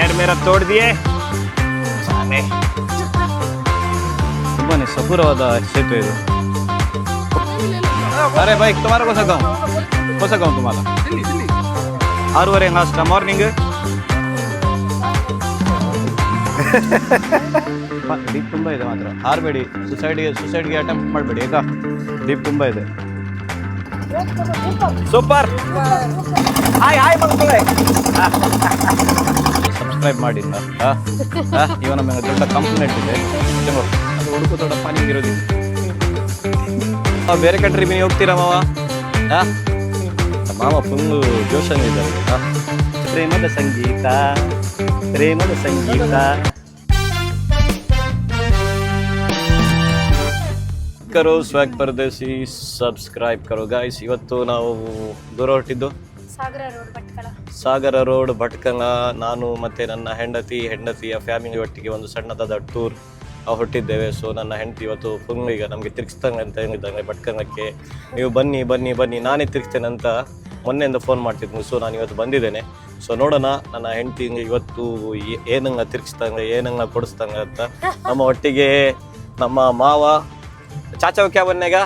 पैर मेरा तोड़ दिए ತುಂಬಾನೇ ಸಪೂರವಾದ ಸೇತುವೆ ಇದು. अरे भाई तुम्हारा कौन सा गाँव तुम्हारा? 6:30 नाश्ता मॉर्निंग. ಡೀಪ್ ತುಂಬ ಇದೆ ಮಾತ್ರ. ಹಾರಬೇಡಿ, ಸುಸೈಡ್ಗೆ ಅಟೆಂಪ್ಟ್ ಮಾಡಬೇಡಿ ಆಯ್ತಾ. ಡೀಪ್ ತುಂಬ ಇದೆ. ಸೂಪರ್. ಸಬ್ಸ್ಕ್ರೈಬ್ ಮಾಡಿ. ಇವ ನಮಗೆ ದೊಡ್ಡ ಕಂಪ್ಲೇಂಟ್ ಇದೆ, ಅದು ಹುಡುಕು ದೊಡ್ಡ ಪಾನಿ ಇರೋದಿಲ್ಲ. ಬೇರೆ ಕಂಟ್ರಿ ಮೀನು ಹೋಗ್ತೀರಾ ಮಾವ? ಮಾವ ಫುಲ್ಲು ಜೋಶಲ್ಲಿದ್ದಾರೆ. ಪ್ರೇಮದ ಸಂಗೀತ, ಪ್ರೇಮದ ಸಂಗೀತ. ಕರೋ ಸ್ವಾಗ್ ಪರದೇಸಿ, ಸಬ್ಸ್ಕ್ರೈಬ್ ಕರೋ ಗಾಯ್ಸ್. ಇವತ್ತು ನಾವು ದೂರ ಹೊರಟಿದ್ದು ಸಾಗರ ರೋಡ್ ಭಟ್ಕಳ. ನಾನು ಮತ್ತು ನನ್ನ ಹೆಂಡತಿಯ ಫ್ಯಾಮಿಲಿ ಒಟ್ಟಿಗೆ ಒಂದು ಸಣ್ಣದಾದ ಟೂರ್ ಹೊರಟಿದ್ದೇವೆ. ಸೊ ನನ್ನ ಹೆಂಡತಿ ಇವತ್ತು ಫುಲ್ ಈಗ ನಮಗೆ ತಿರ್ಗಿಸ್ತಾನೆ ಅಂತ ಹೇಳಿದ್ದಾನೆ ಭಟ್ಕಳಕ್ಕೆ. ನೀವು ಬನ್ನಿ ಬನ್ನಿ ಬನ್ನಿ, ನಾನೇ ತಿರ್ಗಿಸ್ತೇನೆ ಅಂತ ಮೊನ್ನೆಯಿಂದ ಫೋನ್ ಮಾಡ್ತಿದ್ನು. ಸೊ ನಾನು ಇವತ್ತು ಬಂದಿದ್ದೇನೆ. ಸೊ ನೋಡೋಣ ನನ್ನ ಹೆಂಡತಿ ಇವತ್ತು ಏನಂಗ ತಿರ್ಗಿಸ್ತಾನೆ, ಏನಂಗ ಕೊಡಿಸ್ತಾನೆ ಅಂತ. ನಮ್ಮ ಒಟ್ಟಿಗೆ ನಮ್ಮ ಮಾವ ಚಾಚವ ಕ್ಯಾ ಬನ್ನೇಗ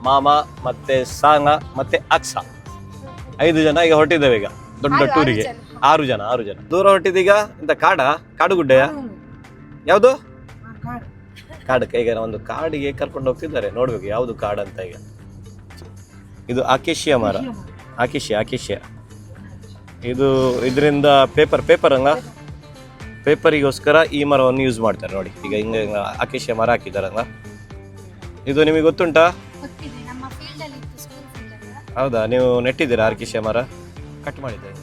ಮಾಮ ಮತ್ತೆ ಸಾಂಗ ಮತ್ತೆ ಅಕ್ಸ 5 ಜನ ಈಗ ಹೊರಟಿದ್ದೇವೆ. ಈಗ ದೊಡ್ಡ ಟೂರಿಗೆ 6 ಜನ ದೂರ ಹೊರಟಿದ್ದೀಗ. ಇಂಥ ಕಾಡುಗುಡ್ಡೆಯ ಯಾವುದು ಕಾಡಕ್ಕೆ ಈಗ ಒಂದು ಕಾಡಿಗೆ ಕರ್ಕೊಂಡು ಹೋಗ್ತಿದ್ದಾರೆ. ನೋಡ್ಬೇಕು ಯಾವುದು ಕಾಡು ಅಂತ. ಈಗ ಇದು ಆಕೇಶಿಯ ಮರ, ಆಕೇಶಿಯ ಇದು. ಇದರಿಂದ ಪೇಪರ್ ಹಂಗ ಪೇಪರಿಗೋಸ್ಕರ ಈ ಮರವನ್ನು ಯೂಸ್ ಮಾಡ್ತಾರೆ ನೋಡಿ. ಈಗ ಹಿಂಗೆ ಆಕೇಶಿಯ ಮರ ಹಾಕಿದಾರಂಗ. ಇದು ನಿಮಗೆ ಗೊತ್ತುಂಟಾ? ಹೌದಾ, ನೀವು ನೆಟ್ಟಿದ್ದೀರಾ ಆಕೇಶಿಯ ಮರ? ಕಟ್ ಮಾಡಿದ್ದೀರಾ?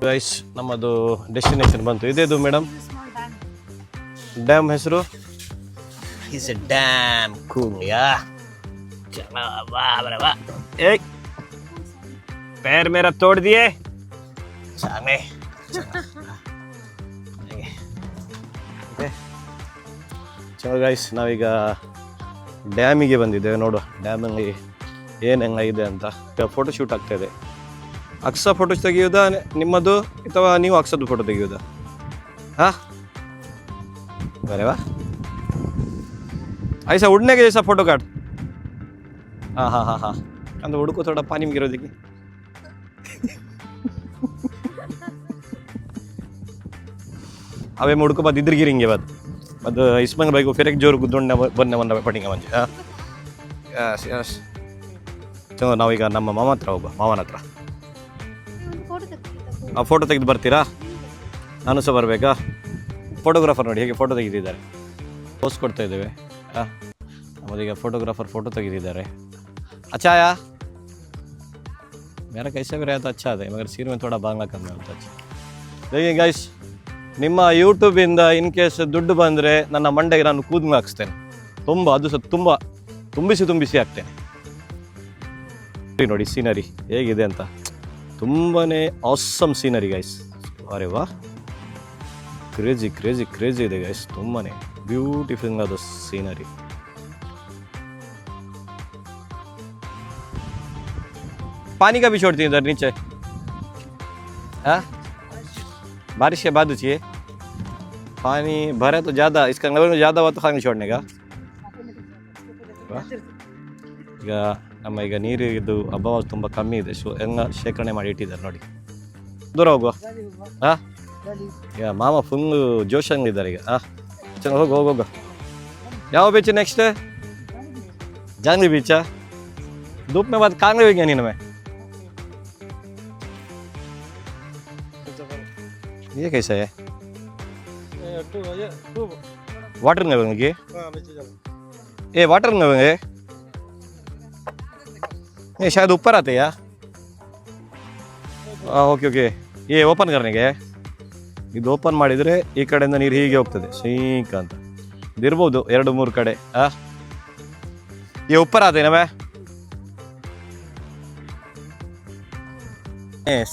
ಗೈಸ್ ನಮ್ಮದು ಡೆಸ್ಟಿನೇಷನ್ ಬಂತು. ಇದೇದು ಮೇಡಮ್ ಡ್ಯಾಮ್ ಹೆಸರು? ಇಸ್ ಎ ಡ್ಯಾಮ್ ಕೂಂಗ್ಯಾ. ಏಯ್ पैर मेरा तोड़ दिए सामने. ಚಲೋ ಗೈಸ್, ನಾವೀಗ ಡ್ಯಾಮಿಗೆ ಬಂದಿದ್ದೇವೆ. ನೋಡುವ ಡ್ಯಾಮಲ್ಲಿ ಏನು ಹೆಂಗಿದೆ ಅಂತ. ಫೋಟೋ ಶೂಟ್ ಆಗ್ತಾ ಇದೆ. ಅಕ್ಸ ಫೋಟೋ ತೆಗೆಯೋದಾ ನಿಮ್ಮದು, ಅಥವಾ ನೀವು ಅಕ್ಸದ್ದು ಫೋಟೋ ತೆಗೆಯೋದಾ? बरे वाह, ऐसा उड़ने के जैसा फोटो काट. हाँ अंद उड़को थोड़ा पानी में गिरो देखिए. अवे मुड़को बाद इधर गिरेंगे बाद इसमें भाई को फिर एक जोर गुद्दोंड बनने बनना पड़ेगा मंजे. यस चलो ನಾವೀಗ ನಮ್ಮ ಮಾವನ ಹತ್ರ ಫೋಟೋ ತೆಗೆದು ಬರ್ತೀರಾ? ನಾನು ಸಹ ಬರಬೇಕಾ? ಫೋಟೋಗ್ರಾಫರ್ ನೋಡಿ ಹೇಗೆ ಫೋಟೋ ತೆಗೆದಿದ್ದಾರೆ. ಪೋಸ್ ಕೊಡ್ತಾ ಇದ್ದೇವೆ. ನಮ್ಮದೀಗ ಫೋಟೋಗ್ರಾಫರ್ ಫೋಟೋ ತೆಗೆದಿದ್ದಾರೆ. अच्छा आया मेरा कैसे भी रहा था अच्छा है, मगर सिर में थोड़ा बांग्ला करना होता है. देखिए गाइस, ನಿಮ್ಮ ಯೂಟ್ಯೂಬಿಂದ ಇನ್ ಕೇಸ್ ದುಡ್ಡು ಬಂದರೆ ನನ್ನ ಮಂಡೆಗೆ ನಾನು ಕೂದಲು ಹಾಕ್ಸ್ತೇನೆ. ಅದು ಸಹ ತುಂಬಿಸಿ ಹಾಕ್ತೇನೆ. ನೋಡಿ ಸೀನರಿ ಹೇಗಿದೆ ಅಂತ. ತುಂಬಾ ಆಸಮ್ ಸೀನರಿ ಗೈಸ್. ಅರೆ ವಾ, ಕ್ರೇಜಿ ಇದೆ ಗೈಸ್. ತುಂಬಾ ಬ್ಯೂಟಿಫುಲ್ ಆದ ಸೀನರಿ. पानी का भी छोड़ती है इधर नीचे. बारिश के बाद चाहिए पानी भरे तो ज़्यादा, इसका लेवल में ज़्यादा हुआ तो पानी छोड़ने का. ಈಗ ನಮ್ಮ ಈಗ ನೀರಿದ್ದು ಅಭಾವ ತುಂಬ ಕಮ್ಮಿ ಇದೆ. ಸೊ ಹೆಂಗ ಶೇಖರಣೆ ಮಾಡಿ ಇಟ್ಟಿದ್ದಾರೆ ನೋಡಿ. ದೂರ ಹೋಗುವ. ಈಗ ಮಾಮ ಫುಲ್ಲು ಜೋಶಂಗಿದ್ದಾರೆ ಈಗ. ಚಲೋ ಹೋಗ. ಯಾವ ಬೀಚ್ ನೆಕ್ಸ್ಟ್? ಜಾಂಗ್ಲಿ ಬೀಚಾ? धूप में बाद कांगड़े भी गया नहीं मैं. ये कैसा है? वाटर में बनेंगे? ये वाटर में बनेंगे? ये शायद ऊपर आते हैं यार. ಓಕೆ ये ಓಪನ್ करने के ಇದು ಓಪನ್ ಮಾಡಿದರೆ ಈ ಕಡೆಯಿಂದ ನೀರು ಹೀಗೆ ಹೋಗ್ತದೆ ಸೀಕ ಅಂತ. ಇದಿರ್ಬೋದು 2-3 ಕಡೆ. ये ऊपर आते हैं ना मैं.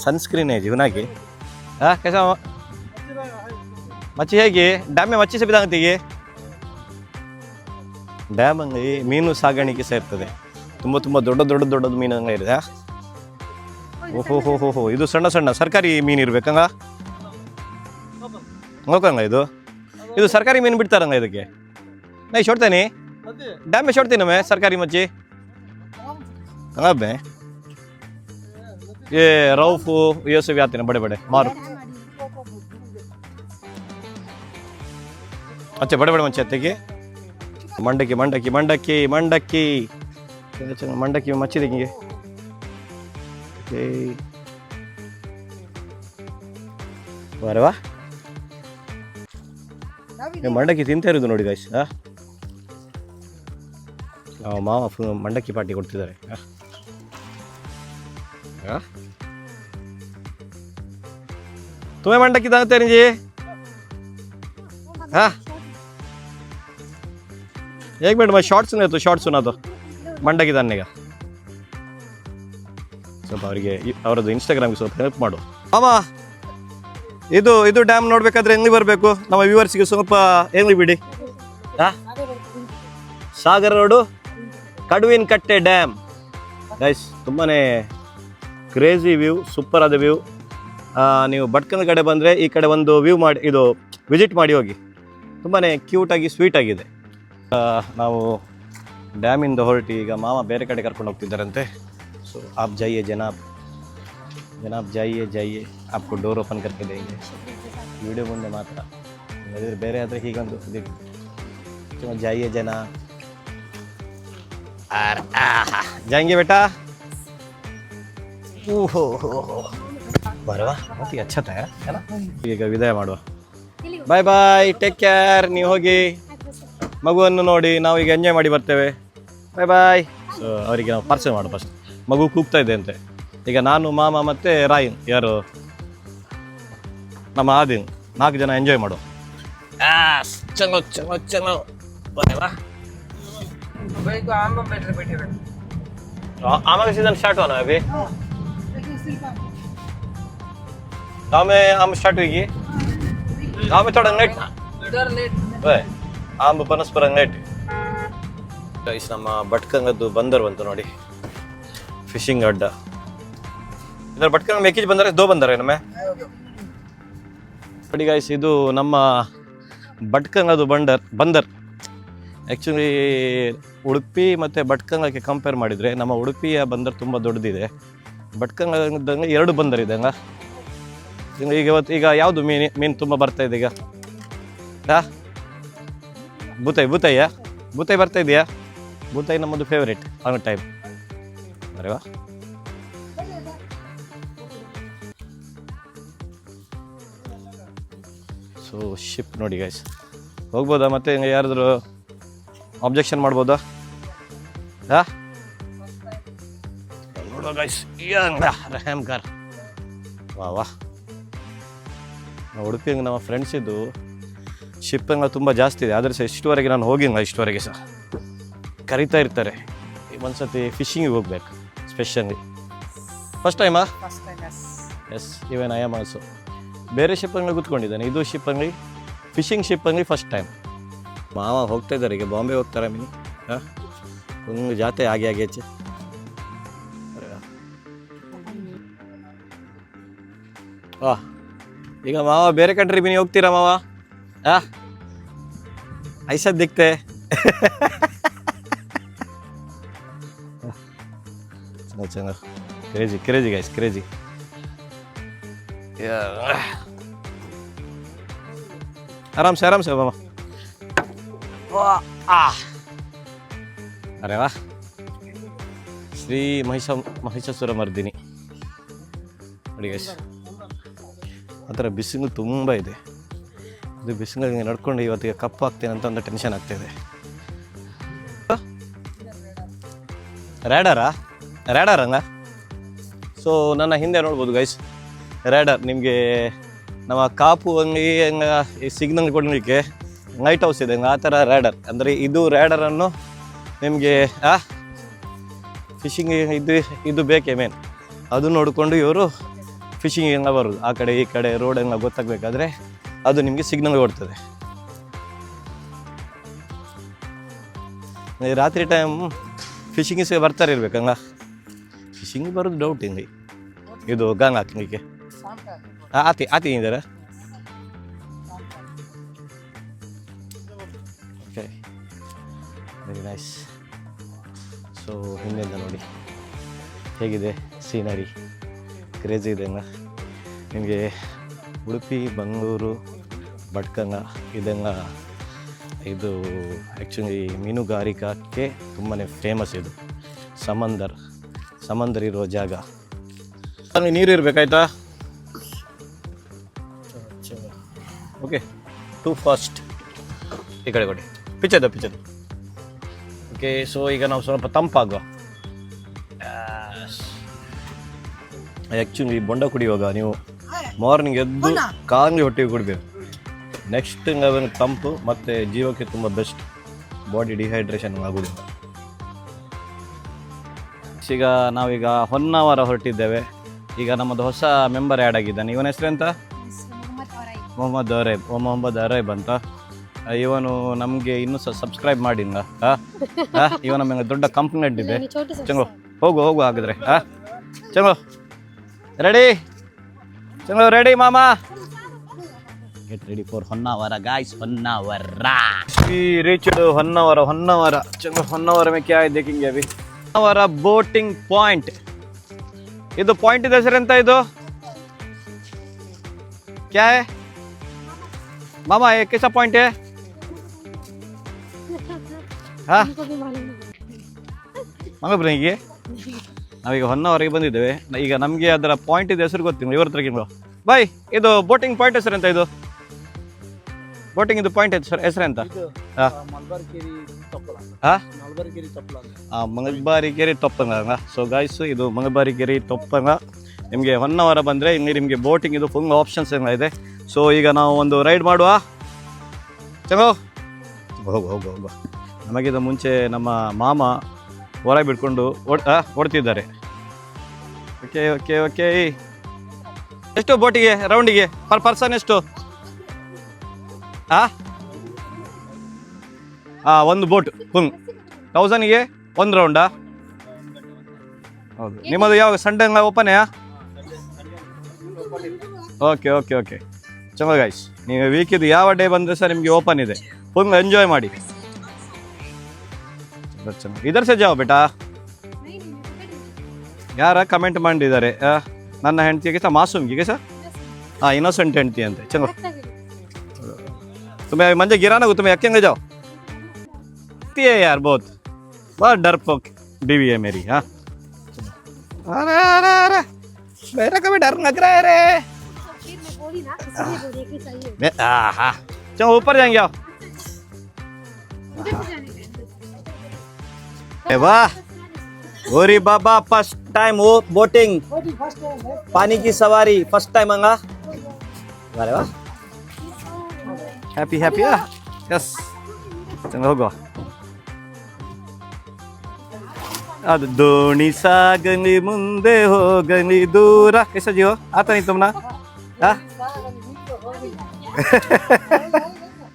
सनस्क्रीन है जीवना की. कैसा मच्छी है कि ಡ್ಯಾಮ್ में मच्छी से ಬಿದ್ದಾಗತ್ತೀಗೆ. ಡ್ಯಾಮಲ್ಲಿ ಮೀನು ಸಾಗಾಣಿಕೆ ಸೇರ್ತದೆ. ತುಂಬ ದೊಡ್ಡದು ಮೀನು ಇದೆ. ಓಹೋ ಇದು ಸಣ್ಣ ಸರ್ಕಾರಿ ಮೀನು ಇರ್ಬೇಕಂಗ ನೋಕಂಗ ಇದು ಸರ್ಕಾರಿ ಮೀನು ಬಿಡ್ತಾರಂಗ ಇದಕ್ಕೆ ನೈ छोड़ते डैम में छोड़ती ना मैं सरकारी मच्छी में ये रऊफ ये सब आते हैं बड़े मारू अच्छा बड़े मच्छी आते कि मंडकी में मच्छी देखेंगे वाह वाह ಮಂಡಕ್ಕಿ ತಿಂತಾ ಇರೋದು ನೋಡಿ ಗೈಸ್. ಮಾವ ಮಂಡಕ್ಕಿ ಪಾರ್ಟಿ ಕೊಡ್ತಿದ್ದಾರೆ. तुम्हें मंडक्की दाते नहीं जी हाँ एक मिनट मैं शॉर्ट सुना तो ಮಂಡಕ್ಕಿ दाने का ಸ್ವಲ್ಪ ಅವರಿಗೆ ಅವರದ್ದು ಇನ್ಸ್ಟಾಗ್ರಾಮ್ಗೆ ಸ್ವಲ್ಪ ಹೆಲ್ಪ್ ಮಾಡು. ಅಮ್ಮ ಇದು ಡ್ಯಾಮ್ ನೋಡ್ಬೇಕಾದ್ರೆ ಹೆಂಗೆ ಬರಬೇಕು ನಮ್ಮ ವ್ಯೂವರ್ಸ್ಗೆ ಸ್ವಲ್ಪ ಹೆಂಗೆ ಬಿಡಿ. ಸಾಗರ ರೋಡು ಕಡುವಿನ ಕಟ್ಟೆ ಡ್ಯಾಮ್ ಗೈಸ್ ತುಂಬಾ ಕ್ರೇಜಿ ವ್ಯೂ, ಸೂಪರ್ ಆದ ವ್ಯೂ. ನೀವು ಭಟ್ಕಳ ಕಡೆ ಬಂದರೆ ಈ ಕಡೆ ಒಂದು ವ್ಯೂ ಮಾಡಿ ಇದು ವಿಸಿಟ್ ಮಾಡಿ ಹೋಗಿ, ತುಂಬಾ ಕ್ಯೂಟಾಗಿ ಸ್ವೀಟ್ ಆಗಿದೆ. ನಾವು ಡ್ಯಾಮಿಂದ ಹೊರಟಿ ಈಗ ಮಾಮ ಬೇರೆ ಕಡೆ ಕರ್ಕೊಂಡು ಹೋಗ್ತಿದ್ದಾರಂತೆ. ಸೊ ಆಪ್ ಜಾಯಿಯೇ जनाब जाइए आपको डोर ओपन करके देंगे. वीडियो ಮುಂದೆ ಮಾತ್ರ ಬೇರೆ ಆದರೆ ಹೀಗಂದು जाइए जनाब जाएंगे बेटा. ओहो बरवा बहुत ही अच्छा था है ना. ಈಗ ವಿದಾಯ ಮಾಡುವ. Bye take care. ನೀವು ಹೋಗಿ ಮಗುವನ್ನು ನೋಡಿ, ನಾವು ಈಗ ಎಂಜಾಯ್ ಮಾಡಿ ಬರ್ತೇವೆ. ಬಾಯ್. ಸೊ ಅವರಿಗೆ ನಾವು ಪಾರ್ಸಲ್ ಮಾಡುವ. ಫಸ್ಟ್ ಮಗು ಕೂಗ್ತಾ ಇದೆ ಅಂತೆ. ಈಗ ನಾನು ಮಾಮ ಮತ್ತು ರಾಯನ್ ಯಾರು ನಮ್ಮ ಆದಿನ್ 4 ಜನ ಎಂಜಾಯ್ ಮಾಡು. ಚಲೋ आम का सीजन स्टार्ट होना है अभी. गाँव में आम स्टार्ट हुई. गाँव में थोड़ा लेट आम ಪರಸ್ಪರ ಲೇಟ್. ಗೈಸ್ ನಮ್ಮ ಭಟ್ಕಳದ್ದು ಬಂದರ್ ಬಂತು ನೋಡಿ, ಫಿಶಿಂಗ್ ಅಡ್ಡ. इधर भटकल में एक ही बंदर है, 2 बंदर है नमें ನೋಡಿ ಗೈಸ್. ಇದು ನಮ್ಮ ಭಟ್ಕಳದ್ದು ಬಂದರ್. ಆ್ಯಕ್ಚುಲಿ ಉಡುಪಿ ಮತ್ತು ಭಟ್ಕಳಕ್ಕೆ ಕಂಪೇರ್ ಮಾಡಿದರೆ ನಮ್ಮ ಉಡುಪಿಯ ಬಂದರ್ ತುಂಬ ದೊಡ್ಡದಿದೆ. ಭಟ್ಕಳದಂಗೆ 2 ಬಂದರ್ ಇದೆ ಹಂಗ. ಈಗ ಯಾವುದು ಮೀನು ತುಂಬ ಬರ್ತಾ ಇದೆ ಈಗ? ಬೂತಾಯಿ ಬರ್ತಾ ಇದೆಯಾ? ಬೂತಾಯಿ ನಮ್ಮದು ಫೇವ್ರೇಟ್ ಆನ್ ಟೈಮ್. ಅರೆ ವಾ. ಸೊ ಶಿಪ್ ನೋಡಿ ಗೈಸ್, ಹೋಗ್ಬೋದಾ? ಮತ್ತೆ ಯಾರಾದರೂ ಆಬ್ಜೆಕ್ಷನ್ ಮಾಡ್ಬೋದಾ? ನೋಡುವ ಗೈಸ್. ರ್ಯಾಮ್ ಕಾರ್ ವಾ. ಉಡುಪಿ ಹಂಗೆ ನಮ್ಮ ಫ್ರೆಂಡ್ಸ್ ಇದ್ದು ಶಿಪ್ ಹಂಗೆ ತುಂಬ ಜಾಸ್ತಿ ಇದೆ. ಆದರೆ ಸಹ ಇಷ್ಟುವರೆಗೆ ನಾನು ಹೋಗಿಲ್ಲ. ಇಷ್ಟುವರೆಗೆ ಸಹ ಕರೀತಾ ಇರ್ತಾರೆ. ಒಂದ್ಸತಿ ಫಿಶಿಂಗಿಗೆ ಹೋಗ್ಬೇಕು ಸ್ಪೆಷಲಿ. ಫಸ್ಟ್ ಟೈಮಾ? Yes, even I am also. ಬೇರೆ ಶಿಪ್ ಅಂಗಡಿ ಕೂತ್ಕೊಂಡಿದ್ದಾನೆ. ಇದು ಶಿಪ್ ಅಂಗಡಿ, ಫಿಶಿಂಗ್ ಶಿಪ್ ಅಂಗಡಿ ಫಸ್ಟ್ ಟೈಮ್. ಮಾವ ಹೋಗ್ತಾ ಇದ್ದಾರೆ ಈಗ, ಬಾಂಬೆ ಹೋಗ್ತಾರೆ ಮೀನು. ಒಂದು ಜಾತೆ ಆಗಿ ಹೆಚ್ಚು. ಈಗ ಮಾವ ಬೇರೆ ಕಂಟ್ರಿ ಮೀನು ಹೋಗ್ತೀರಾ ಮಾವ? ಐಸದ್ ದಿಕ್ತೆ ಚೆನ್ನಾಗಿ ಕ್ರೇಜಿ ಗೈಸ್, ಕ್ರೇಜಿ. आराम से मामा. अरे वाह. ಶ್ರೀ ಮಹಿಷಾಸುರ ಮರ್ದಿನಿ ನೋಡಿ ಗೈಸ್. ಆ ಥರ ಬಿಸಿಲು ತುಂಬ ಇದೆ. ಇದು ಬಿಸಿಲಿಗೆ ನಡ್ಕೊಂಡು ಇವತ್ತಿಗೆ ಕಪ್ಪು ಆಗ್ತೇನೆ ಅಂತ ಒಂದು ಟೆನ್ಷನ್ ಆಗ್ತಾಯಿದೆ. ರ್ಯಾಡರ್ ಹಂಗ. ಸೊ ನನ್ನ ಹಿಂದೆ ನೋಡ್ಬೋದು ಗೈಸ್, ರ್ಯಾಡರ್. ನಿಮಗೆ ನಮ್ಮ ಕಾಪು ಅಂಗಡಿ ಹಂಗೆ ಸಿಗ್ನಲ್ ಕೊಡಲಿಕ್ಕೆ ಲೈಟ್ ಹೌಸ್ ಇದೆ ಹಂಗೆ, ಆ ಥರ ರ್ಯಾಡರ್. ಅಂದರೆ ಇದು ರ್ಯಾಡರನ್ನು ನಿಮಗೆ ಫಿಶಿಂಗ್ ಇದು ಬೇಕೇ ಮೇನ್. ಅದು ನೋಡಿಕೊಂಡು ಇವರು ಫಿಶಿಂಗ್ ಹೆಂಗೆ ಬರೋದು, ಆ ಕಡೆ ಈ ಕಡೆ ರೋಡ್ ಹೆಂಗೆ ಗೊತ್ತಾಗಬೇಕಾದ್ರೆ ಅದು ನಿಮಗೆ ಸಿಗ್ನಲ್ ಕೊಡ್ತದೆ. ರಾತ್ರಿ ಟೈಮ್ ಫಿಶಿಂಗಿಗೆ ಬರ್ತಾರೆ ಇರ್ಬೇಕಂಗ ಫಿಶಿಂಗ್ ಬರೋದು ಡೌಟ್ ಇಲ್ಲಿ ಇದು ಗಂಗ ಹಾಕಲಿಕ್ಕೆ ಆತಿ ಆತಿ ಇದ್ದಾರೆ ಓಕೆ ವೆರಿ ನೈಸ್ ಸೊ ಹಿಂದೆಂದ ನೋಡಿ ಹೇಗಿದೆ ಸೀನರಿ ಕ್ರೇಜಿ ಇದೆ ಅಲ್ಲ ನಿಮಗೆ ಉಡುಪಿ ಬೆಂಗಳೂರು ಭಟ್ಕಳ ಇದೆಲ್ಲ ಇದು ಆ್ಯಕ್ಚುಲಿ ಮೀನುಗಾರಿಕೆ ತುಂಬಾ ಫೇಮಸ್ ಇದು ಸಮಂದರ್ ಇರುವ ಜಾಗ ಅಲ್ಲಿ ನೀರು ಇರಬೇಕಾಯ್ತಾ ಓಕೆ ಟೂ ಫಾಸ್ಟ್ ಈ ಕಡೆ ಕೊಡಿ ಪಿಚ್ಚದು ಓಕೆ ಸೊ ಈಗ ನಾವು ಸ್ವಲ್ಪ ತಂಪಾಗುವ ಆ್ಯಕ್ಚುಲಿ ಬೊಂಡ ಕುಡಿಯುವಾಗ ನೀವು ಮಾರ್ನಿಂಗ್ ಎದ್ದು ಖಾಲಿ ಹೊಟ್ಟೆಗೆ ಕುಡಿಬೇಕು ನೆಕ್ಸ್ಟ್ ಲೆವೆಲ್ ತಂಪು ಮತ್ತು ಜೀವಕ್ಕೆ ತುಂಬ ಬೆಸ್ಟ್ ಬಾಡಿ ಡಿಹೈಡ್ರೇಷನ್ ಆಗೋದಿಲ್ಲ ಈಗ ನಾವೀಗ ಹೊನ್ನಾವರ ಹೊರಟಿದ್ದೇವೆ ಈಗ ನಮ್ಮದು ಹೊಸ ಮೆಂಬರ್ ಆ್ಯಡ್ ಆಗಿದ್ದಾನೆ ಇವನ ಹೆಸರೆಂತ ಮೊಹಮ್ಮದ್ ಅರೈಬ್ ಅಂತ ಇವನು ನಮಗೆ ಇನ್ನೂ ಸಬ್ಸ್ಕ್ರೈಬ್ ಮಾಡಿಲ್ಲ ಇವನ ನಮಗೆ ದೊಡ್ಡ ಕಂಪ್ಲೇಂಟ್ ಇದೆ ಚಂಗೋ ಹೋಗು ಹಾಗಿದ್ರೆ ಚಂಗೋ ರೆಡಿ ಮಾಮಾ get ready for Honnavar guys Honnavar reached Honnavar ಚಂಗೋ ಹೊನ್ನಾವರ में क्या है देखेंगे अभी ಹೊನ್ನಾವರ ಬೋಟಿಂಗ್ ಪಾಯಿಂಟ್ ಇದು ಪಾಯಿಂಟ್ ಇದೆ ಹೆಸರು ಎಂತ ಇದು क्या है मामा ये कैसा पॉइंट है ಮಂಗಬ್ರಿಗೆ ನಾವೀಗ ಹೊನ್ನಾವರಿಗೆ ಬಂದಿದ್ದೇವೆ ಈಗ ನಮಗೆ ಅದರ ಪಾಯಿಂಟ್ ಇದೆ ಹೆಸರು ಗೊತ್ತಿಲ್ಲ ಇವ್ರ ಹತ್ರ ಕೇಳುವ ಬಾಯ್ ಇದು ಬೋಟಿಂಗ್ ಪಾಯಿಂಟ್ ಹೆಸರು ಎಂತ ಇದು ಬೋಟಿಂಗ್ ಇದು ಪಾಯಿಂಟ್ ಹೆಸರು ಎಂತ ಮಂಗಲ್ಬಾರಿಕೆರೆ ತೊಪ್ಪಂಗ ಸೊ ಗಾಯ್ಸು ಇದು ಮಂಗಲ್ಬಾರಿಕೆರೆ ತೊಪ್ಪಂಗ ನಿಮಗೆ ಹೊನ್ನಾವರ ಬಂದರೆ ಇಲ್ಲಿ ನಿಮಗೆ ಬೋಟಿಂಗ್ ಇದು ಫುಲ್ ಆಪ್ಷನ್ಸ್ ಎಲ್ಲ ಇದೆ ಸೊ ಈಗ ನಾವು ಒಂದು ರೈಡ್ ಮಾಡುವ ಚಲೋ ಹೋಗು ನಮಗಿಂತ ಮುಂಚೆ ನಮ್ಮ ಮಾಮ ಹೊರ ಬಿಟ್ಕೊಂಡು ಓಡ್ತಿದ್ದಾರೆ ಓಕೆ ಎಷ್ಟು ಬೋಟಿಗೆ ರೌಂಡಿಗೆ ಪರ್ ಪರ್ಸನ್ ಎಷ್ಟು ಒಂದು ಬೋಟ್ ಫುಲ್ 1000ಗೆ ಒಂದು ರೌಂಡಾ ಹೌದು ನಿಮ್ಮದು ಯಾವಾಗ ಸಂಡೇ ಓಪನ್ಯಾ ಓಕೆ ಚಲೋ ಗೈಸ್ ನೀವು ವೀಕಿದು ಯಾವ ಡೇ ಬಂದರೆ ಸರ್ ನಿಮಗೆ ಓಪನ್ ಇದೆ ಫುಲ್ ಎಂಜಾಯ್ ಮಾಡಿ ಇದರ್ ಸೆ ಜಾओ ಬೇಟಾ ಯಾರ ಕಮೆಂಟ್ ಮಾಡಿದ್ದಾರೆ ನನ್ನ ಹೆಂಡತಿಗೆ ಸಹ ಮಾಸೂಮ್ಗೆ ಸರ್ ಇನ್ನೋಸೆಂಟ್ ಹೆಂಡತಿ ಅಂತೆ ಚಲೋ तुम्हें मंजे गिराना तुम्हें अकेले जाओ है यार बहुत डरपोक बीवी है मेरी हाँ अरे मेरा कभी डर लग रहा है रे हाँ चलो ऊपर जाएंगे आओ वाह गोरी बाबा फर्स्ट टाइम वो बोटिंग पानी की सवारी फर्स्ट टाइम आंगा अरे वाह हैप्पी यस चलो होगो ಅದು ದೋಣಿ ಸಾಗಲಿ ಮುಂದೆ ಹೋಗಲಿ ದೂರ कैसा जी हो आता नहीं तुम ना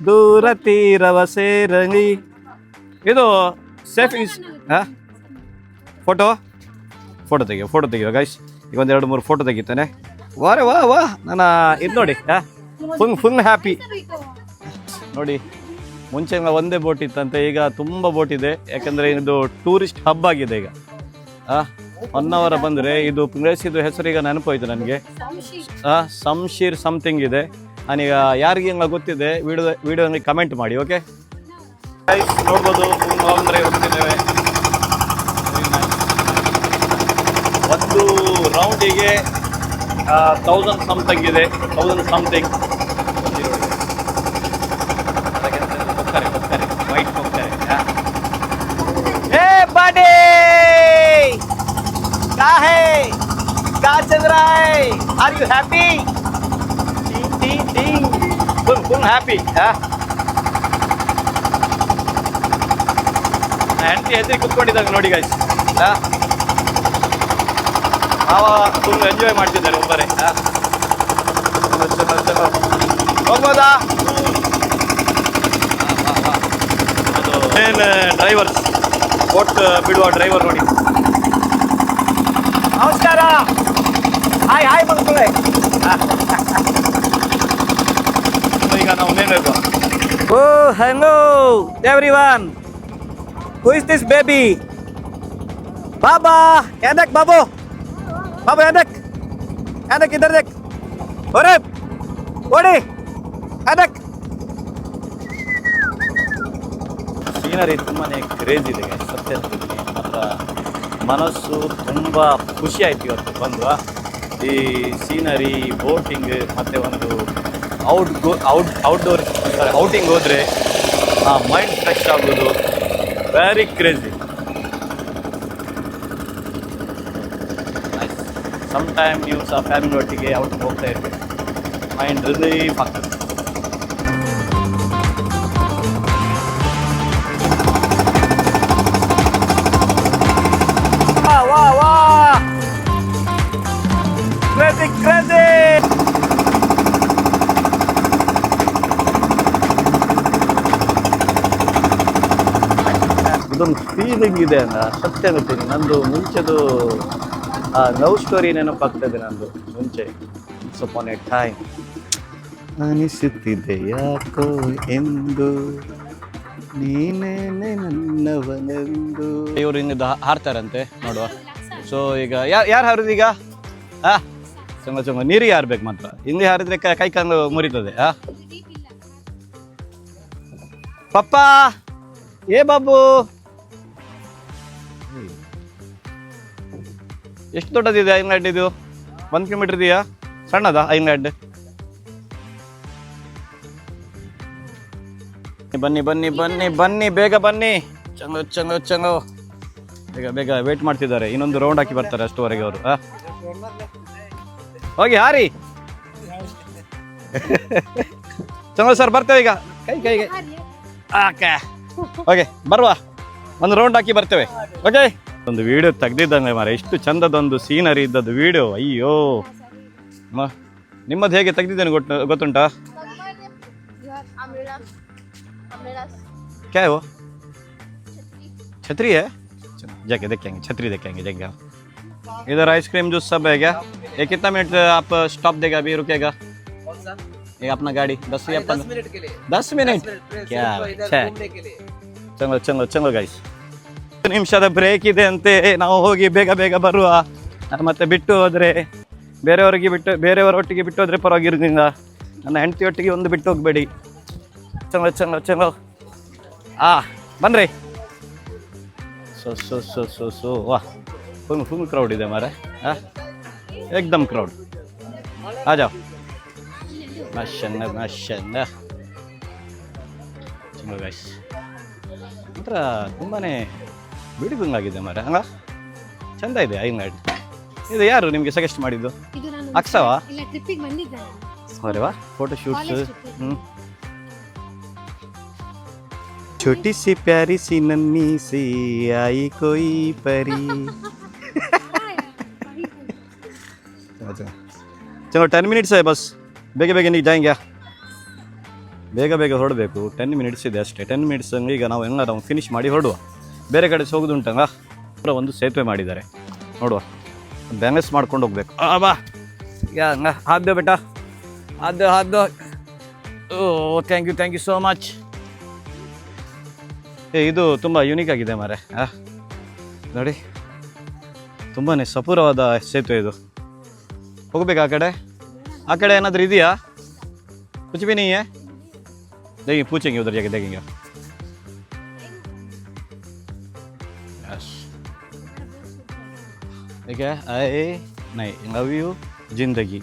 ದೂರ ತೀರವ ಸೇರಲಿ ಇದು ಸೇಫ್ ಫೋಟೋ ತೆಗಿಯೋ ಗೈಸ್ ಈಗ ಒಂದು 2-3 ಫೋಟೋ ತೆಗಿತಾನೆ ವಾ ನನ್ನ ಇದು ನೋಡಿ ಫುಲ್ ಹ್ಯಾಪಿ ನೋಡಿ ಮುಂಚೆ ಒಂದೇ ಬೋಟ್ ಇತ್ತಂತೆ ಈಗ ತುಂಬ ಬೋಟ್ ಇದೆ ಯಾಕಂದರೆ ಇದು ಟೂರಿಸ್ಟ್ ಹಬ್ ಆಗಿದೆ ಈಗ ಹೊನ್ನಾವರ ಬಂದರೆ ಇದು ಪ್ಲೇಸ್ ಇದು ಹೆಸರು ಈಗ ನೆನಪೋಯ್ತು ನನಗೆ ಸಂಶೀರ್ ಸಮಥಿಂಗ್ ಇದೆ ನಾನೀಗ ಯಾರಿಗೆ ಹಿಂಗೆ ಗೊತ್ತಿದೆ ವಿಡಿಯೋನಲ್ಲಿ ಕಮೆಂಟ್ ಮಾಡಿ ಓಕೆ ನೋಡ್ಬೋದು ಅಂದರೆ ಹೋಗ್ತಿದ್ದೇವೆ ಒಂದು ರೌಂಡಿಗೆ 1000 ಸಮಥಿಂಗ್ ಇದೆ 1000 ಸಮಥಿಂಗ್ ವೈಟ್ ಹೋಗ್ತಾರೆ बर्थडे क्या है क्या चल रहा है are you happy full happy ಹೆಂಡತಿ ಎದುರಿ ಕುತ್ಕೊಂಡಿದ್ದಾಗ ನೋಡಿ ಗೈಸ್ ಮಾವ ಫುಲ್ ಎಂಜಾಯ್ ಮಾಡ್ತಿದ್ದಾರೆ ಒಬ್ಬರೇ ಹೋಗ್ಬೋದಾ ಅದು ಮೇನ್ ಡ್ರೈವರ್ಸ್ ಬೋಟ್ ಬಿಡುವ ಡ್ರೈವರ್ ನೋಡಿ. ನಮಸ್ಕಾರ. ಹಾಯ್ ಹಾಯ್ ಮಕ್ಕಳೇ. ಈಗ ನಾವು ನೇಬೇಕು. Oh hello everyone. Who is this baby? ಬಾಬಾ यहाँ देख बाबू. बाबू यहाँ देख. यहाँ देख इधर देख. अरे ओड़ी यहाँ देख. ಸೀನರಿ ತುಂಬಾ ಕ್ರೇಜ್ ಇದೆ ಸತ್ಯ ಮಾತ್ರ. ಮನಸ್ಸು ತುಂಬ ಖುಷಿ ಆಯ್ತು ಇವತ್ತು ಬಂದು. ಈ ಸೀನರಿ ಬೋಟಿಂಗ್ ಮತ್ತು ಒಂದು ಔಟ್ಡೋರ್ ಔಟಿಂಗ್ ಹೋದರೆ ಮೈಂಡ್ ಫ್ರೆಶ್ ಆಗೋದು ವೆರಿ ಕ್ರೇಜಿ. ಸಮ್ ಟೈಮ್ ನೀವು ಸಹ ಫ್ಯಾಮಿಲಿ ಒಟ್ಟಿಗೆ ಔಟ್ ಹೋಗ್ತಾ ಇರ್ಬೇಕು, ಮೈಂಡ್ ರಿಲೀಫ್ ಆಗ್ತದೆ. ವಾ ವಾ ಕ್ರೇಜಿ ಕ್ರೇಜಿ. ಇದೊಂದು ಫೀಲಿಂಗ್ ಇದೆ ಅಲ್ಲ, ಸತ್ಯ ಗೊತ್ತೀನಿ. ನಂದು ಮುಂಚೆದು ಲವ್ ಸ್ಟೋರಿ ನೆನಪಾಗ್ತದೆ. ನಂದು ಮುಂಚೆ ಸೊಪ್ಪನೆ ಟೈಮ್ ಅನಿಸುತ್ತಿದೆ ಯಾಕೋ ಎಂದು ನೀನೇ ನನ್ನವನೆಂದು. ಇವರು ಇನ್ನಿದ್ದು ಹಾರ್ತಾರಂತೆ ನೋಡುವ. ಸೊ ಈಗ ಯಾರು ಹಾರಿದ ಈಗ? ಚಂಗ ಚಂಗ ನೀರಿಗೆ ಹಾರ್ಬೇಕು ಮಾತ್ರ. ಹಿಂದೆ ಹಾರಿದ್ರೆ ಕೈ ಕಾಲು ಮುರಿತದೆ. ಪಪ್ಪ ಏ ಬಾಬು, ಎಷ್ಟು ದೊಡ್ಡದಿದೆ ಐಲ್ಯಾಂಡ್ ಇದು? 1 ಕಿಲೋಮೀಟರ್ ಇದೆಯಾ? ಸಣ್ಣದಾ ಐಲ್ಯಾಂಡ್? ಬನ್ನಿ ಬನ್ನಿ ಬನ್ನಿ ಬನ್ನಿ ಬೇಗ ಬನ್ನಿ. ಚಂಗೋ ಚಂಗೋ ಚಂಗೋ ಬೇಗ ಬೇಗ ವೇಟ್ ಮಾಡ್ತಿದ್ದಾರೆ. ಇನ್ನೊಂದು ರೌಂಡ್ ಹಾಕಿ ಬರ್ತಾರೆ ಅಷ್ಟುವರೆಗೆ ಅವರು. ಹೋಗಿ ಹಾರಿ. ಚಂಗೋ ಸರ್ ಬರ್ತೇವೆ ಈಗ. ಕೈಗೆ ಓಕೆ ಓಕೆ ಬರುವ. ಒಂದು ರೌಂಡ್ ಹಾಕಿ ಬರ್ತೇವೆ. ಓಕೆ. ಒಂದು ವಿಡಿಯೋ ತೆಗ್ದಿದ್ದಂಗೆ ಮಾರ, ಎಷ್ಟು ಚಂದದೊಂದು ಸೀನರಿ ಇದ್ದದ್ದು ವಿಡಿಯೋ. ಅಯ್ಯೋ ನಿಮ್ಮದು ಹೇಗೆ ತೆಗ್ದಿದ್ದೇನೆ ಗೊತ್ತುಂಟಾ? क्या है वो? छतरी है? जाके देखेंगे, छतरी देखेंगे जाएंगे. इधर आइसक्रीम जूस सब है क्या? ये कितना मिनट आप स्टॉप देगा, अभी रुकेगा? ये अपना गाड़ी 10 या 15 मिनट के लिए. 10 मिनट क्या? चलो चलो चलो गाइस. ನಿಮಿಷದ ಬ್ರೇಕ್ ಇದೆ ಅಂತೆ. ನಾವು ಹೋಗಿ ಬೇಗ ಬೇಗ ಬರುವ. ಮತ್ತೆ ಬಿಟ್ಟು ಹೋದರೆ ಬೇರೆಯವರೊಟ್ಟಿಗೆ ಬಿಟ್ಟು ಹೋದರೆ ಪರವಾಗಿರೋದ್ರಿಂದ ನನ್ನ ಹೆಂಡತಿಯೊಟ್ಟಿಗೆ ಒಂದು ಬಿಟ್ಟು ಹೋಗಬೇಡಿ. ಚಂಗ ಚಂಗ ಚಂಗ. ಬನ್ರಿ. ಸೊ ವಾ ಫುಲ್ ಕ್ರೌಡ್ ಇದೆ ಮಾರೆ. ಏಕ್ದಮ್ ಕ್ರೌಡ್. ಆ ಜಾವ್ ಮಷನ್ನ ಮಷನ್ನ. ಚಂಗ ಗೈಸ್ ಮಾತ್ರ ತುಂಬಾ ಬ್ಯೂಟಿಫುಲ್ ಆಗಿದೆ ಮಾರೆ. ಹಂಗ ಚಂದ ಇದೆ ಐಲ್ಯಾಂಡ್. ಇದು ಯಾರು ನಿಮಗೆ ಸಜೆಸ್ಟ್ ಮಾಡಿದ್ದು? ಅಕ್ಸವಾ? ಅರೆ ವಾ ಫೋಟೋ ಶೂಟ್ಸ್. छोटी सी प्यारी सी नन्ही सी आई कोई परी. चलो 10 मिनट्स है बस. ಬೇಗ ಬೇಗ ನೀವು ಜಾಯಿಂಗ್ಯಾ. ಬೇಗ ಬೇಗ ಹೊರಡಬೇಕು. 10 ಮಿನಿಟ್ಸ್ ಇದೆ ಅಷ್ಟೇ. 10 ಮಿನಿಟ್ಸ್ ಈಗ ನಾವು ಹೆಂಗಾರ ಫಿನಿಶ್ ಮಾಡಿ ಹೊರಡುವ. ಬೇರೆ ಕಡೆ ಹೋಗೋದುಂಟಂಗ. ಒಂದು ಸೇತುವೆ ಮಾಡಿದ್ದಾರೆ ನೋಡುವ. ಬ್ಯಾಲೆನ್ಸ್ ಮಾಡ್ಕೊಂಡು ಹೋಗ್ಬೇಕು. ಬಾ ಹಂಗ ಹಾದ್ದೆ ಬೇಟ. ಹಾದ್ದು. ಓ ಥ್ಯಾಂಕ್ ಯು ಸೋ ಮಚ್. ಇದು ತುಂಬ ಯುನೀಕ್ ಆಗಿದೆ ಮಾರೆ. ನೋಡಿ ತುಂಬಾ ಸಪೂರವಾದ ಸೇತುವೆ ಇದು. ಹೋಗ್ಬೇಕು ಆ ಕಡೆ ಏನಾದರೂ ಇದೆಯಾ? कुछ भी नहीं है. देखिए पूछेंगे उधर जाके देखेंगे. ठीक है. आए नहीं लव यू जिंदगी.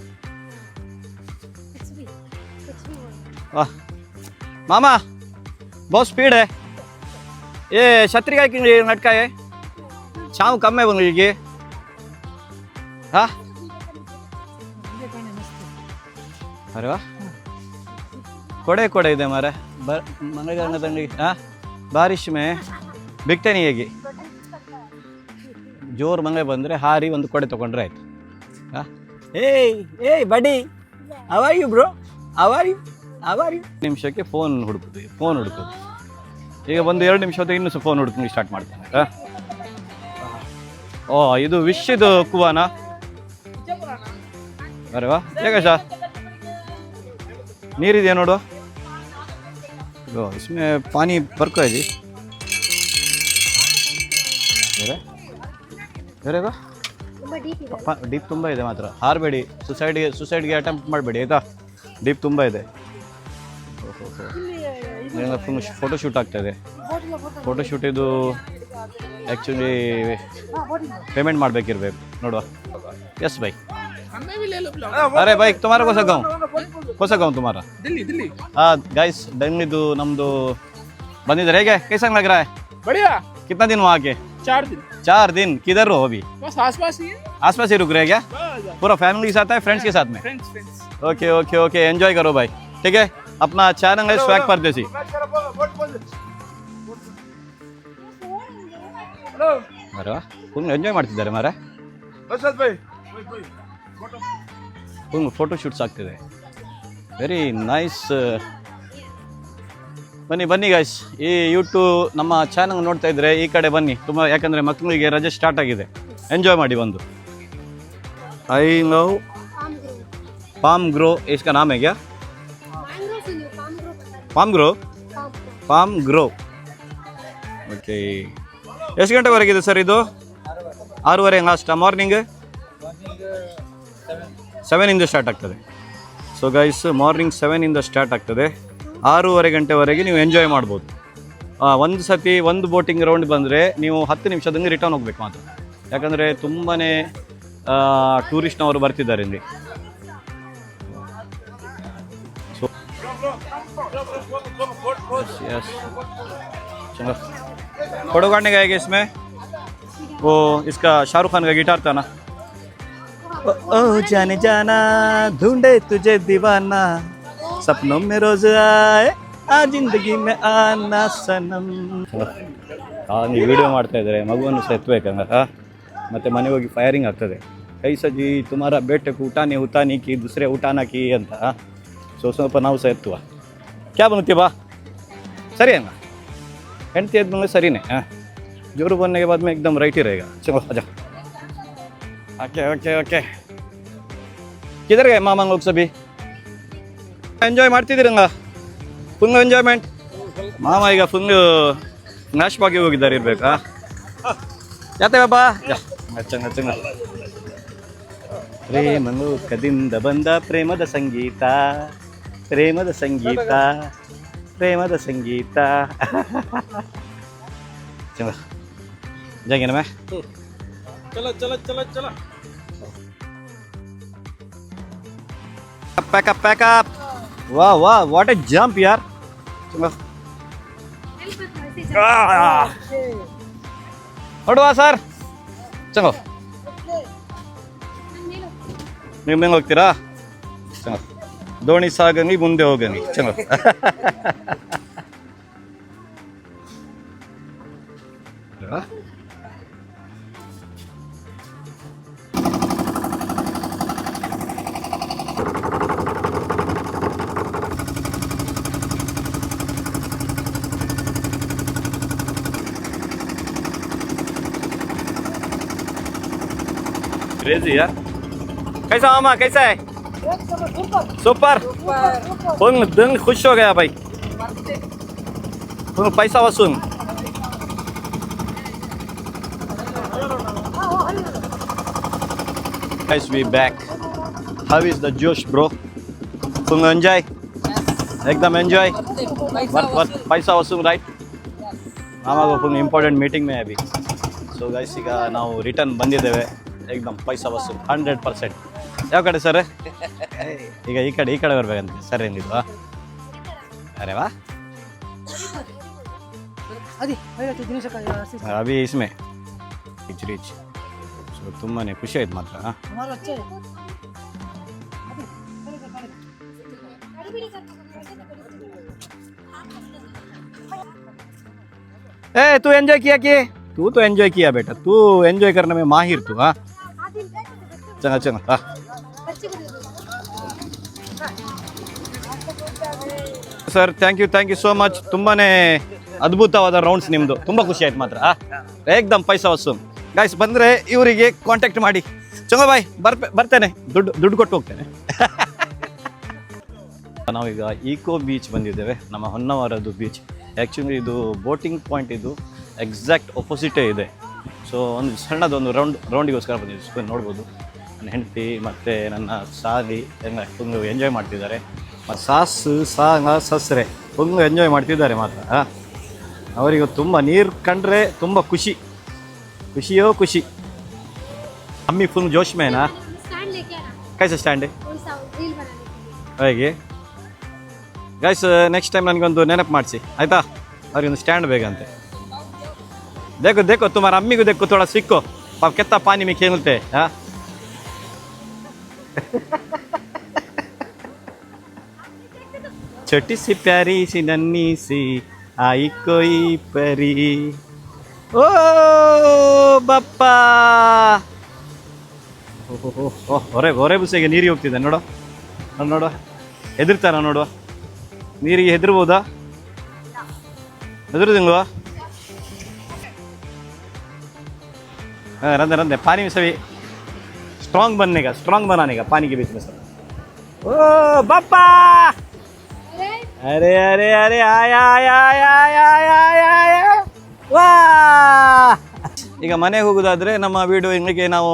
वाह मामा बहुत स्पीड है. ये छतरी का लटका है. छाँव कम है बंगली. हाँ अरे वाह कोड़े ಇದೆ ಮಾರೆ. ಮಳೆಗಾಲದಲ್ಲಿ ಬಾರಿಶ್ ಮೇ ಬಿಕ್ತೆ ನೀ ಹೇಗೆ ಜೋರು ಮಳೆ ಬಂದರೆ ಹಾರಿ ಒಂದು ಕೊಡೆ ತೊಗೊಂಡ್ರೆ ಆಯ್ತು. ಏಯ್ buddy how are you bro? How are you ನಿಮಿಷಕ್ಕೆ ಫೋನ್ ಹುಡುಕೋದು. ಈಗ ಒಂದು 2 ನಿಮಿಷ ಹೊತ್ತಿಗೆ ಇನ್ನೂ ಫೋನ್ ಹುಡುಕಿ ಸ್ಟಾರ್ಟ್ ಮಾಡ್ತೇನೆ. ಓ ಇದು ವಿಶ್ ಇದು ಕುವಾನಾ? ಅರೆ ವಾ ಹೇಗ ನೀರಿದೆಯಾ ನೋಡು. इसमें पानी ಬರ್ಕೋ ಇದೆ ಬೇರೆಗ ಡೀಪ್ ತುಂಬ ಇದೆ ಮಾತ್ರ. ಹಾರಬೇಡಿ, ಸುಸೈಡ್ಗೆ ಅಟೆಂಪ್ಟ್ ಮಾಡಬೇಡಿ ಆಯಿತಾ. ಡೀಪ್ ತುಂಬ ಇದೆ. ಫುಲ್ ಫೋಟೋಶೂಟ್ ಆಗ್ತಾಯಿದೆ. ಫೋಟೋಶೂಟ್ ಇದು ಆ್ಯಕ್ಚುಲಿ ಪೇಮೆಂಟ್ ಮಾಡಬೇಕಿರ್ಬೇಕು ನೋಡುವ. Yes bye. अरे भाई तुम्हारा कौन सा गाँव तुम्हारा? दिल्ली. हाँ गाइस दिल्ली नम्दू बंदिद्रे ಹೇಗೆ कैसा लग रहा है? बढ़िया. कितना दिन वहाँ के? 4 दिन. किधर हो अभी? बस आसपास ही रुक रहे क्या? पूरा फैमिली के साथ है, फ्रेंड्स के साथ में? ओके एंजॉय करो भाई. ठीक है, अपना चैनल है स्वैग परदेसी. अरे वाह फुल एंजॉय ಮಾಡ್ತಿದ್ದಾರೆ ಮಾರೆ. ಫುಲ್ ಫೋಟೋ ಶೂಟ್ಸ್ ಆಗ್ತಿದೆ. Very nice. ಬನ್ನಿ ಗೈಸ್, ಈ ಯೂಟ್ಯೂಬ್ ನಮ್ಮ ಚಾನಲ್ ನೋಡ್ತಾ ಇದ್ರೆ ಈ ಕಡೆ ಬನ್ನಿ. ತುಂಬ ಯಾಕಂದರೆ ಮಕ್ಕಳಿಗೆ ರಜೆ ಸ್ಟಾರ್ಟ್ ಆಗಿದೆ. ಎಂಜಾಯ್ ಮಾಡಿ ಬಂದು. I love palm grow. इसका नाम है क्या? Palm grow. ಓಕೆ. ಎಷ್ಟು ಗಂಟೆವರೆಗಿದೆ ಸರ್ ಇದು? 6:30 ಲಾಸ್ಟ್. ಮಾರ್ನಿಂಗ್ 7 ಇಂದ ಸ್ಟಾರ್ಟ್ ಆಗ್ತದೆ. ಸೊ ಗೈಸ್ ಮಾರ್ನಿಂಗ್ 7 ಇಂದ ಸ್ಟಾರ್ಟ್ ಆಗ್ತದೆ. 6:30 ಗಂಟೆವರೆಗೆ ನೀವು ಎಂಜಾಯ್ ಮಾಡ್ಬೋದು. ಒಂದು ಸತಿ ಒಂದು ಬೋಟಿಂಗ್ ರೌಂಡ್ ಬಂದರೆ ನೀವು 10 ನಿಮಿಷದಂಗೆ ರಿಟರ್ನ್ ಹೋಗ್ಬೇಕು ಮಾತ್ರ. ಯಾಕಂದರೆ ತುಂಬಾ ಟೂರಿಸ್ಟ್ನವರು ಬರ್ತಿದ್ದಾರೆ ಇಲ್ಲಿ. ಸೊ चलो फोटो काटने का है कि इसमें वो इसका शाहरुख खान का गिटार था ना. ओ जाने जाना ढूंढे तुझे दीवाना सपनों में रोज आए आ जिंदगी में आना सनम. ನೀವು ವಿಡಿಯೋ ಮಾಡ್ತಾ ಇದ್ದಾರೆ, ಮಗುವನ್ನು ಎತ್ತಬೇಕಂಗ ಮತ್ತು ಮನೆಗೆ ಹೋಗಿ ಫೈರಿಂಗ್ ಆಗ್ತದೆ. ಕೈ ಸಜಿ ತುಮಾರ ಬೇಟಕ್ಕೆ ಊಟಾನೆ ಉತಾನಿ ಕಿ ದುಸರೆ ಊಟಾನ ಕಿ ಅಂತ. ಸೊ ಸ್ವಲ್ಪ ನಾವು ಸಹ ಎತ್ತುವ. ಕ್ಯಾ ಬನ್ನುತ್ತೀ ಬಾ. ಸರಿ ಹಂಗ ಹೆಂಡತಿ ಆದ್ಮೇಲೆ ಸರಿನೇ. जोरू बनने के बाद में एकदम राइट ही रहेगा. चलो आजा. ओके किधर गए मामा लोग सभी? ಎಂಜಾಯ್ ಮಾಡ್ತಿದ್ದೀರಂಗ? Full enjoyment. ಮಾಮ ಈಗ ಫುಲ್ ನ್ಯಾಶ್ ಬಾಗಿ ಹೋಗಿದ್ದಾರೆ ಇರ್ಬೇಕಾ? ಯಾತೆ ಬಾಬಾ ಚಂಗ ಪ್ರೇಮಲೋಕದಿಂದ ಬಂದ ಪ್ರೇಮದ ಸಂಗೀತ चलो जाएंगे ना मैं. चलो पैक अप. वाह व्हाट ए जंप यार. चलो ಹೊಡುವ ಸರ್. ಚಲೋ ನೀವು ಹೆಂಗೆ ಹೋಗ್ತೀರಾ? ಚಲೋ ದೋಣಿ ಸಾಗಂಗಿ ಮುಂದೆ ಹೋಗಂಗಿ. ಚಲೋ क्रेजी यार. कैसा मामा, कैसा है? सुपर. फुल दिल खुश हो गया भाई. फुल पैसा वसूल. Guys, we back. How is the Josh, bro? Full enjoy? एकदम enjoy. वर्थ पैसा वसूल right? मामा को फुल important meeting में है अभी. So guys, ಈಗ ನಾವು ರಿಟರ್ನ್ ಬಂದಿದ್ದೇವೆ. एकदम पैसा वसूल 100%. ಯಾವ ಕಡೆ ಸರ್? ಈಗ ಈ ಕಡೆ ಬರ್ಬೇಕಂತೆ ಸರ್. ಹೆಂಗಿದ್ವಾ? ಅರೆ ವಾ. अभी इसमें रिच ಸೊ ತುಂಬಾ ಖುಷಿ ಆಯ್ತು ಮಾತ್ರ. ए तू एंजॉय किया कि? तू तो एंजॉय किया बेटा, तू एंजॉय करने में माहिर तू. हाँ चंगा हाँ. Sir thank you so much. ತುಂಬಾ ಅದ್ಭುತವಾದ ರೌಂಡ್ಸ್ ನಿಮ್ಮದು, ತುಂಬ ಖುಷಿ ಆಯ್ತು ಮಾತ್ರ. ಏಕ್ದಮ್ ಪೈಸಾ ವಸೂಲ್. ಗಾಯ್ಸ್ ಬಂದರೆ ಇವರಿಗೆ ಕಾಂಟ್ಯಾಕ್ಟ್ ಮಾಡಿ. ಚಂಗ ಬಾಯ್ ಬರ್ತೇನೆ, ದುಡ್ಡು ಕೊಟ್ಟು ಹೋಗ್ತೇನೆ. ನಾವೀಗ ಈಕೋ ಬೀಚ್ ಬಂದಿದ್ದೇವೆ, ನಮ್ಮ ಹೊನ್ನವರದ್ದು ಬೀಚ್. ಆ್ಯಕ್ಚುಲಿ ಇದು ಬೋಟಿಂಗ್ ಪಾಯಿಂಟ್, ಇದು ಎಕ್ಸಾಕ್ಟ್ ಒಪೋಸಿಟೇ ಇದೆ. ಸೊ ಒಂದು ಸಣ್ಣದೊಂದು ರೌಂಡಿಗೋಸ್ಕರ ಬಂದಿದ್ದು. ನೋಡ್ಬೋದು ನನ್ನ ಹೆಂಡತಿ ಮತ್ತು ನನ್ನ ಸಾಲಿ ಎಲ್ಲ ಫುಲ್ಲು ಎಂಜಾಯ್ ಮಾಡ್ತಿದ್ದಾರೆ. ಮತ್ತು ಸಸ್ರೆ ಫುಲ್ಲು ಎಂಜಾಯ್ ಮಾಡ್ತಿದ್ದಾರೆ ಮಾತ್ರ. ಅವರಿಗೆ ತುಂಬ ನೀರು ಕಂಡ್ರೆ ತುಂಬ ಖುಷಿಯೋ ಖುಷಿ. ಅಮ್ಮಿ ಫುಲ್ ಜೋಶ್ ಮೇನಾ ಕೈಸ ಸ್ಟ್ಯಾಂಡ್ ಹೇಗೆ. ಗೈಸ್ ನೆಕ್ಸ್ಟ್ ಟೈಮ್ ನನಗೊಂದು ನೆನಪು ಮಾಡಿಸಿ ಆಯಿತಾ, ಅವ್ರಿಗೊಂದು ಸ್ಟ್ಯಾಂಡ್ ಬೇಕಂತೆ. देखो तुम्हारा अम्मी को देखो, थोड़ा सीखो, कितना पानी में खेलते हैं. छोटी सी प्यारी सी नन्ही सी आई कोई परी, ओ बप्पा. ಹೊರೆ ಬುಸೆಗೆ ನೀರಿಗೆ ಹೋಗ್ತಿದ್ದೆ ನೋಡು. ಹೆದರ್ತಾರ ನೋಡುವ, ನೀರಿಗೆ ಹೆದರ್ಬೋದಾ? ಹೆದರುದಿಂಗವಾ? रंदे पानी में सभी स्ट्रांग बनाने का पानी के बीच में सब. ओ बापा, अरे अरे अरे आया ವಾ. ಈಗ ಮನೆಗೆ ಹೋಗೋದಾದರೆ ನಮ್ಮ ವಿಡಿಯೋ ಇಲ್ಲಿಗೆ ನಾವು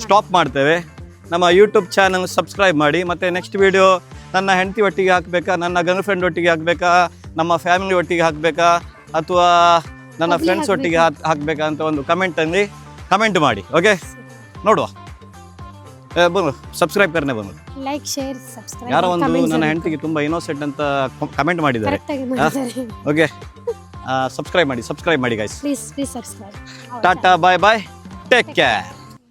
ಸ್ಟಾಪ್ ಮಾಡ್ತೇವೆ. ನಮ್ಮ ಯೂಟ್ಯೂಬ್ ಚಾನಲ್ ಸಬ್ಸ್ಕ್ರೈಬ್ ಮಾಡಿ. ಮತ್ತು ನೆಕ್ಸ್ಟ್ ವಿಡಿಯೋ ನನ್ನ ಹೆಂಡತಿ ಒಟ್ಟಿಗೆ ಹಾಕಬೇಕಾ, ನನ್ನ ಗರ್ಲ್ ಫ್ರೆಂಡ್ ಒಟ್ಟಿಗೆ ಹಾಕಬೇಕಾ, ನಮ್ಮ ಫ್ಯಾಮಿಲಿ ಒಟ್ಟಿಗೆ ಹಾಕಬೇಕಾ, ಅಥವಾ ನನ್ನ ಫ್ರೆಂಡ್ಸ್ ಒಟ್ಟಿಗೆ ಹಾಕಬೇಕಾ ಅಂತ ಒಂದು ಕಮೆಂಟ್ ಮಾಡಿ. ಓಕೆ, ನೋಡುವ. ಬನ್ನಿ ಸಬ್ಸ್ಕ್ರೈಬ್ ಕರ್ನೆ ಬನ್ನಿ. Like share subscribe. ಯಾರೋ ಒಂದು ನನ್ನ ಹೆಂಡತಿಗೆ ತುಂಬ ಇನ್ನೋಸೆಂಟ್ ಅಂತ ಕಮೆಂಟ್ ಮಾಡಿದ್ದಾರೆ. ಓಕೆ, ಸಬ್ಸ್ಕ್ರೈಬ್ ಮಾಡಿ guys. Please subscribe. Tata, bye bye, take care.